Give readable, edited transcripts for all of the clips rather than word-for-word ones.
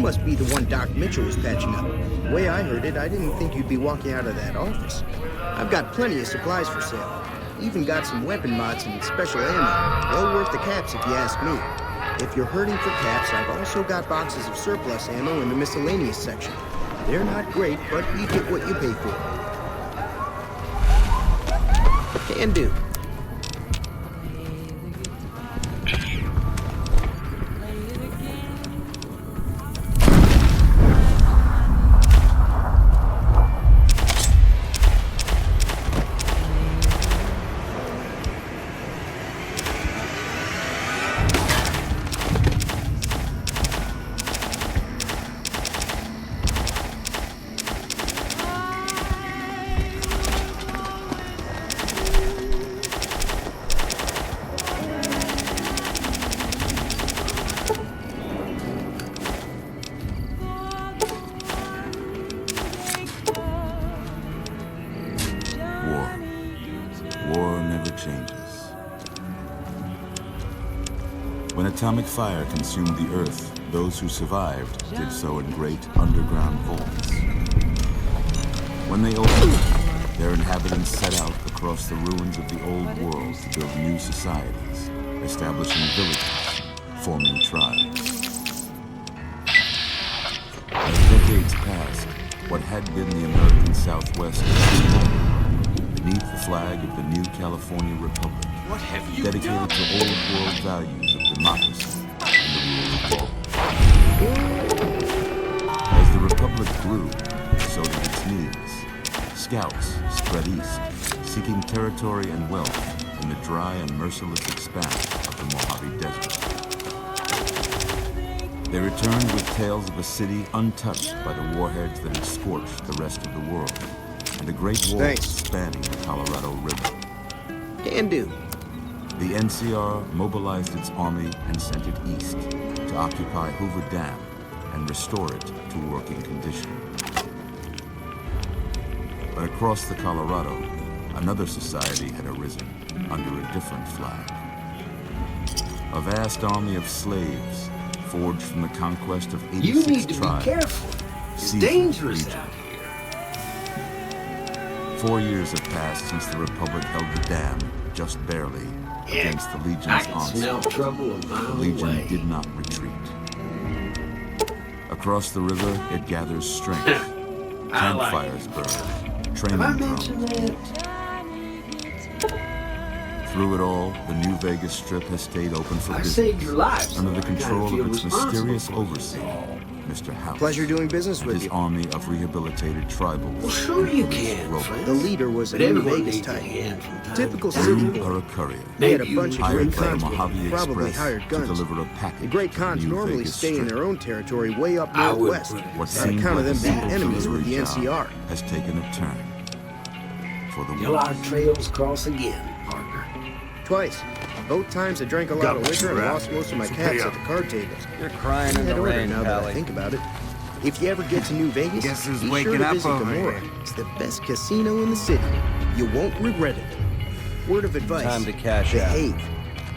must be the one Doc Mitchell was patching up. The way I heard it, I didn't think you'd be walking out of that office. I've got plenty of supplies for sale. Even got some weapon mods and special ammo. Well worth the caps if you ask me. If you're hurting for caps, I've also got boxes of surplus ammo in the miscellaneous section. They're not great, but you get what you pay for. Can do. When atomic fire consumed the Earth, those who survived did so in great underground vaults. When they opened, their inhabitants set out across the ruins of the old world to build new societies, establishing villages, forming tribes. As decades passed, what had been the American Southwest was home beneath the flag of the new California Republic, dedicated to old world values of democracy and the rule of law. As the Republic grew, so did its needs. Scouts spread east, seeking territory and wealth in the dry and merciless expanse of the Mojave Desert. They returned with tales of a city untouched by the warheads that had scorched the rest of the world, and a great wall spanning the Colorado River. Can do. The NCR mobilized its army and sent it east to occupy Hoover Dam and restore it to working condition. But across the Colorado, another society had arisen under a different flag. A vast army of slaves forged from the conquest of 86 You need to tribes. be careful. It's dangerous out here. 4 years have passed since the Republic held the dam, just barely, against the Legion's I can smell onslaught. trouble a The mile Legion away. did not retreat. Across the river, it gathers strength. Campfires burn, Have I training mentioned drums. that? Through it all, the New Vegas Strip has stayed open for I business saved your lives. under the I gotta control feel of its responsible mysterious for it. overseer, Mr. House. Pleasure doing business and with his you. army of rehabilitated tribals. Well, sure you and can, robots. friend. The leader was a But New everyone Vegas needs a type. hand from time Typical to time. city You boy. are a courier, They had a Maybe bunch of hired great by the cons with Mojave them, probably Express hired to guns. deliver a package The great to the cons New normally Vegas stay in Strip. their own territory way up I would northwest. put it What this On seemed account of like them a being simple enemies with delivery the job NCR. has taken a turn for the Till worse. our trails cross again, partner. Twice. Both times I drank a lot of liquor and lost most of my caps at the card tables. You're crying in Had the order rain, now that I Pally. think about it. If you ever get to New Vegas, Guess who's be sure waking to up visit over Gamora. here? It's the best casino in the city. You won't regret it. Word of advice. Time to cash out. behave.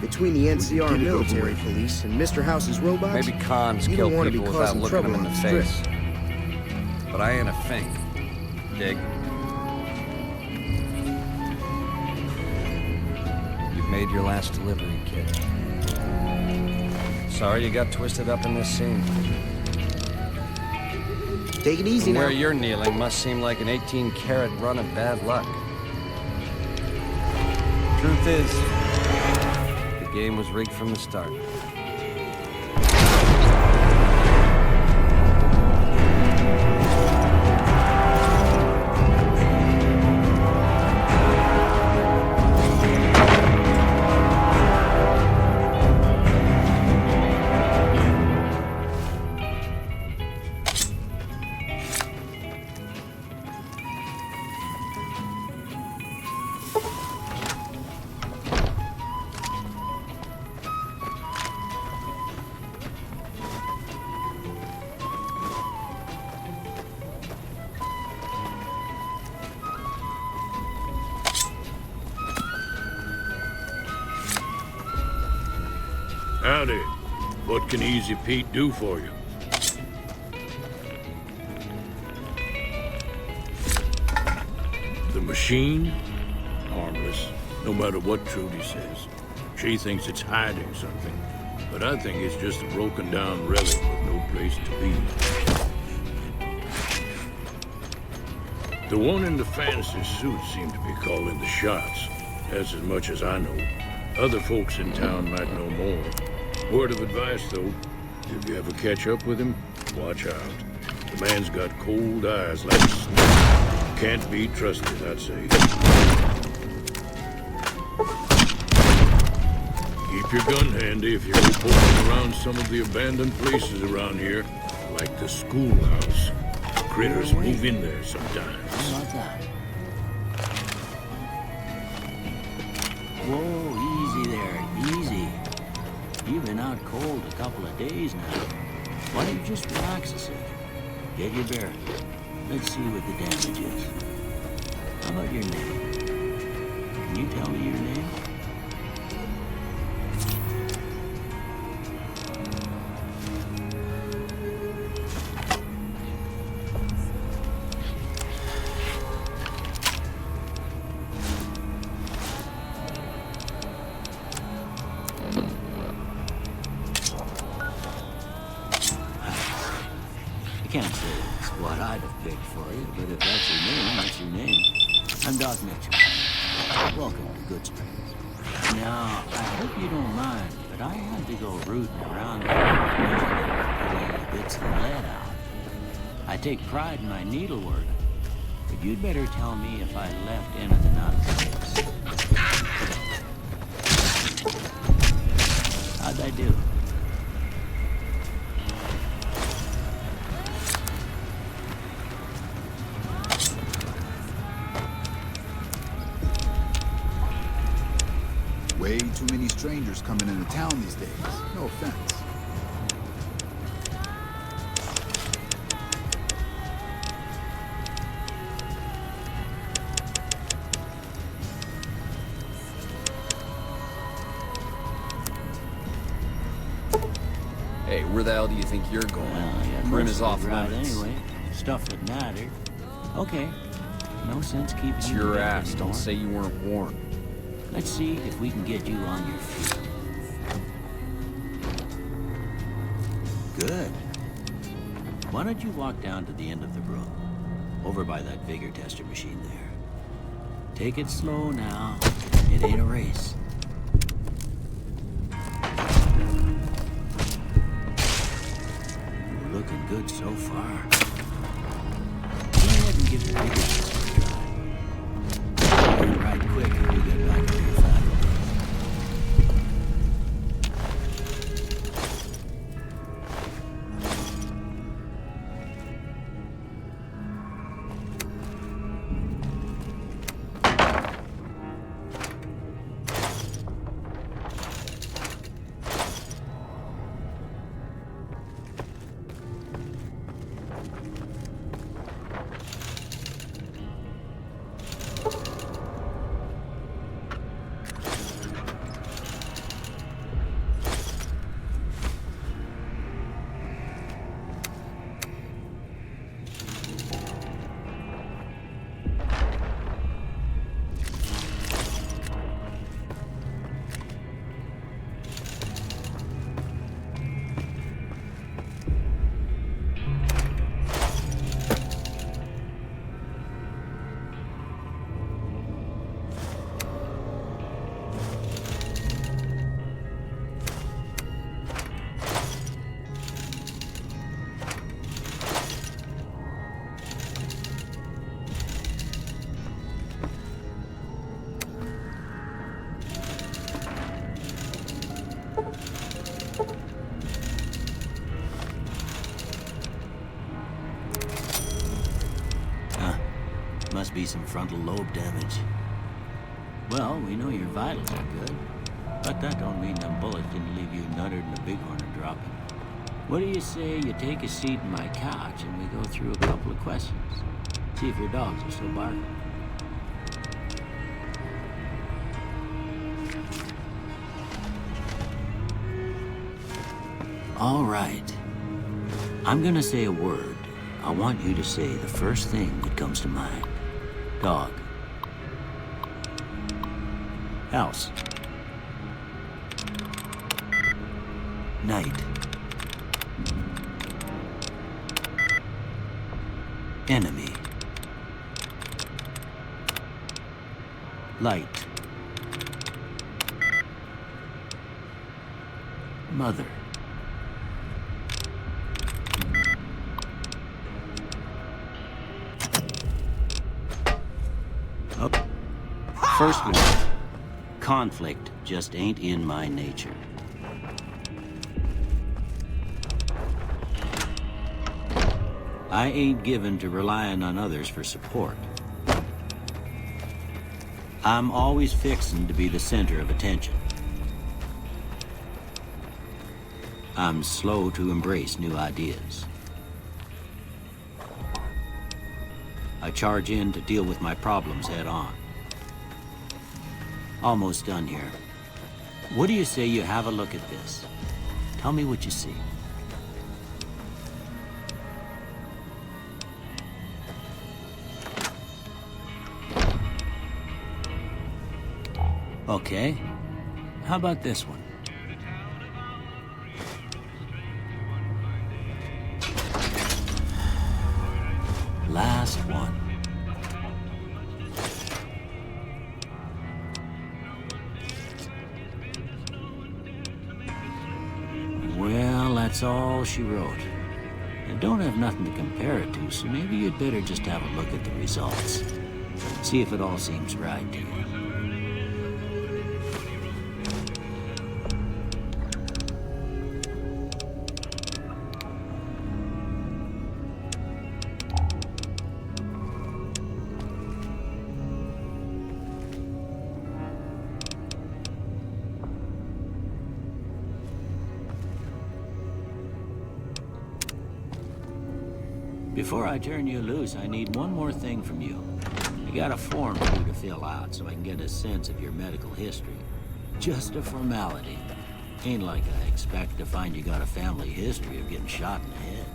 Between the NCR Get it over military with. police and Mr. House's robots, Maybe cons you kill don't want to be people without causing looking them trouble in the on the face. strip. But I ain't a fink. Dig? You've made your last delivery, kid. Sorry you got twisted up in this scene. Take it easy From now. where you're kneeling must seem like an 18-carat run of bad luck. Truth is, the game was rigged from the start. Howdy. What can Easy Pete do for you? machine? Harmless, no matter what Trudy says. She thinks it's hiding something, but I think it's just a broken down relic with no place to be. The one in the fancy suit seemed to be calling the shots. That's as much as I know. Other folks in town might know more. Word of advice, though, if you ever catch up with him, watch out. The man's got cold eyes like a snake. Can't be trusted, I'd say. Keep your gun handy if you go poking around some of the abandoned places around here, like the schoolhouse. Critters move in there sometimes. How about that? Whoa, easy there, easy. You've been out cold a couple of days now. Why don't you just relax a second? Get your bearings. Let's see what the damage is. How about your name? Can you tell me your name? I can't say it's what I'd have picked for you, but if that's your name, that's your name. I'm Doc Mitchell. Welcome to Good Springs. Now, I hope you don't mind, but I had to go rooting around pulling the bits of lead out. I take pride in my needlework, but you'd better tell me if I left anything out of place. How'd I do? Way too many strangers coming into town these days. No offense. Hey, where the hell do you think you're going? Brim is off right limits. anyway. Stuff that mattered. Okay. No sense keeping It's you in your bed ass. anymore. Don't say you weren't warned. Let's see if we can get you on your feet. Good. Why don't you walk down to the end of the room, over by that vigor tester machine there. Take it slow now. It ain't a race. You're looking good so far. Go ahead and give the vigor tester a try. Turn right quick if you get back to your faculties. Must be some frontal lobe damage. Well, we know your vitals are good, but that don't mean them bullets didn't leave you nuttered and the bighorn are dropping. What do you say you take a seat in my couch and we go through a couple of questions? See if your dogs are still barking. All right. I'm gonna say a word. I want you to say the first thing that comes to mind. Dog. House. Night. Enemy. Light. Mother. Up. First one. Conflict just ain't in my nature. I ain't given to relying on others for support. I'm always fixin' to be the center of attention. I'm slow to embrace new ideas. I charge in to deal with my problems head on. Almost done here. What do you say you have a look at this? Tell me what you see. Okay. How about this one? Last one. Well, that's all she wrote. I don't have nothing to compare it to, so maybe you'd better just have a look at the results. See if it all seems right to you. Before I turn you loose, I need one more thing from you. I got a form for you to fill out so I can get a sense of your medical history. Just a formality. Ain't like I expect to find you got a family history of getting shot in the head.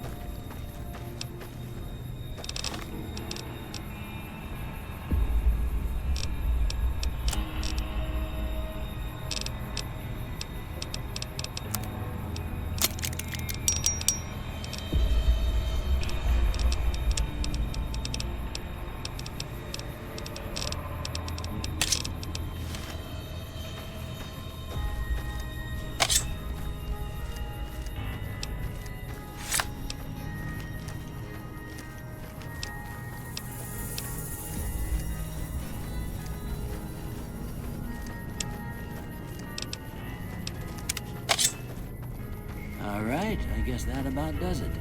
All right, I guess that about does it.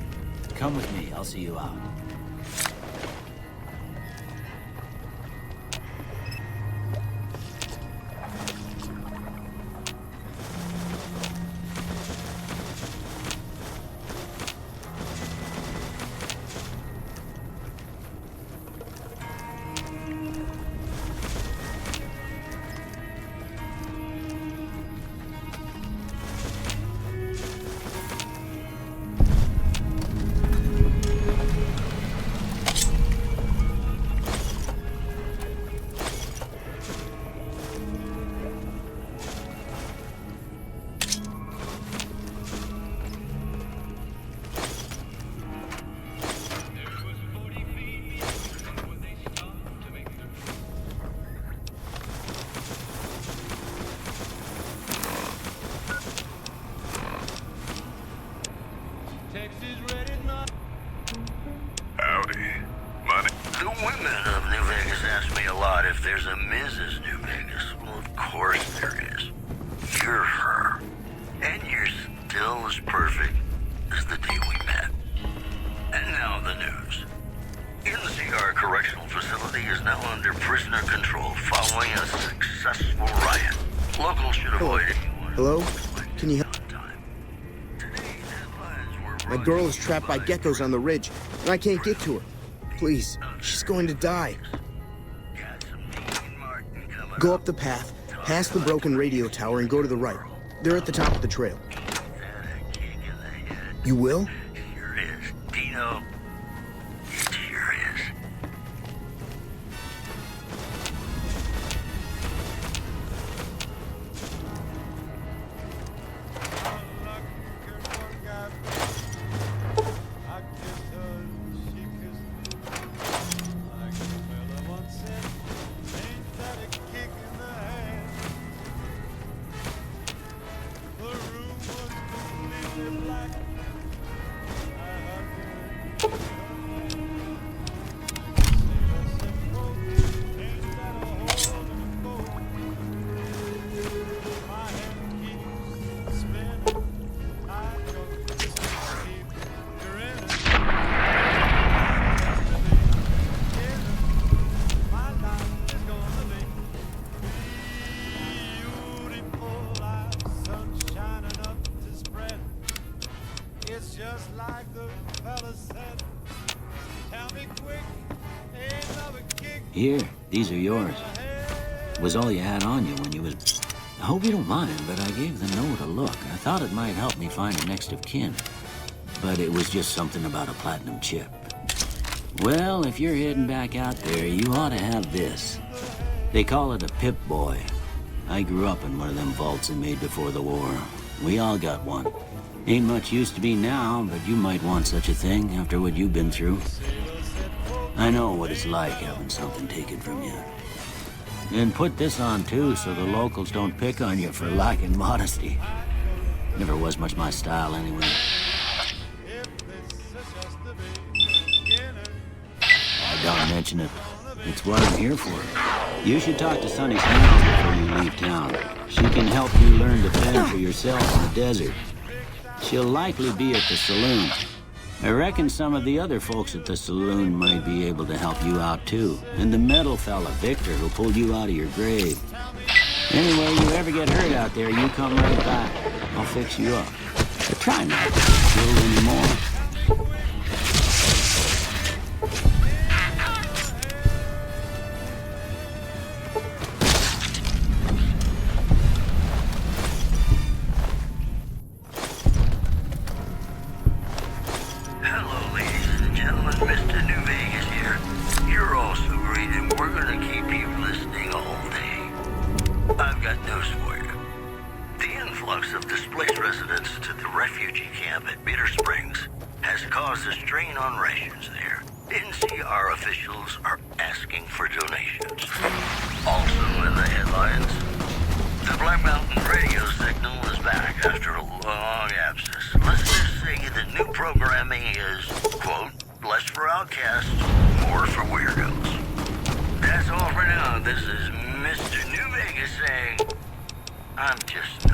Come with me, I'll see you out. Howdy. The women of New Vegas ask me a lot if there's a Mrs. New Vegas. Well, of course there is. You're her. And you're still as perfect as the day we met. And now the news. NCR Correctional Facility is now under prisoner control following a successful riot. Locals should avoid anyone. Hello? Can you help? My girl is trapped by geckos on the ridge, and I can't get to her. Please, she's going to die. Go up the path, past the broken radio tower, and go to the right. They're at the top of the trail. You will? Sure is. Dino, it sure is. Here, these are yours. It was all you had on you when you was... I hope you don't mind, but I gave the note a look. I thought it might help me find a next of kin. But it was just something about a platinum chip. Well, if you're heading back out there, you ought to have this. They call it a Pip-Boy. I grew up in one of them vaults they made before the war. We all got one. Ain't much use to be now, but you might want such a thing after what you've been through. I know what it's like having something taken from you. And put this on, too, so the locals don't pick on you for lacking modesty. Never was much my style, anyway. Don't mention it. It's what I'm here for. You should talk to Sonny Smiles before you leave town. She can help you learn to fend for yourself in the desert. She'll likely be at the saloon. I reckon some of the other folks at the saloon might be able to help you out, too. And the metal fella, Victor, who pulled you out of your grave. Anyway, you ever get hurt out there, you come right back. I'll fix you up. But try not to get killed anymore. This is Mr. New Vegas saying, I'm just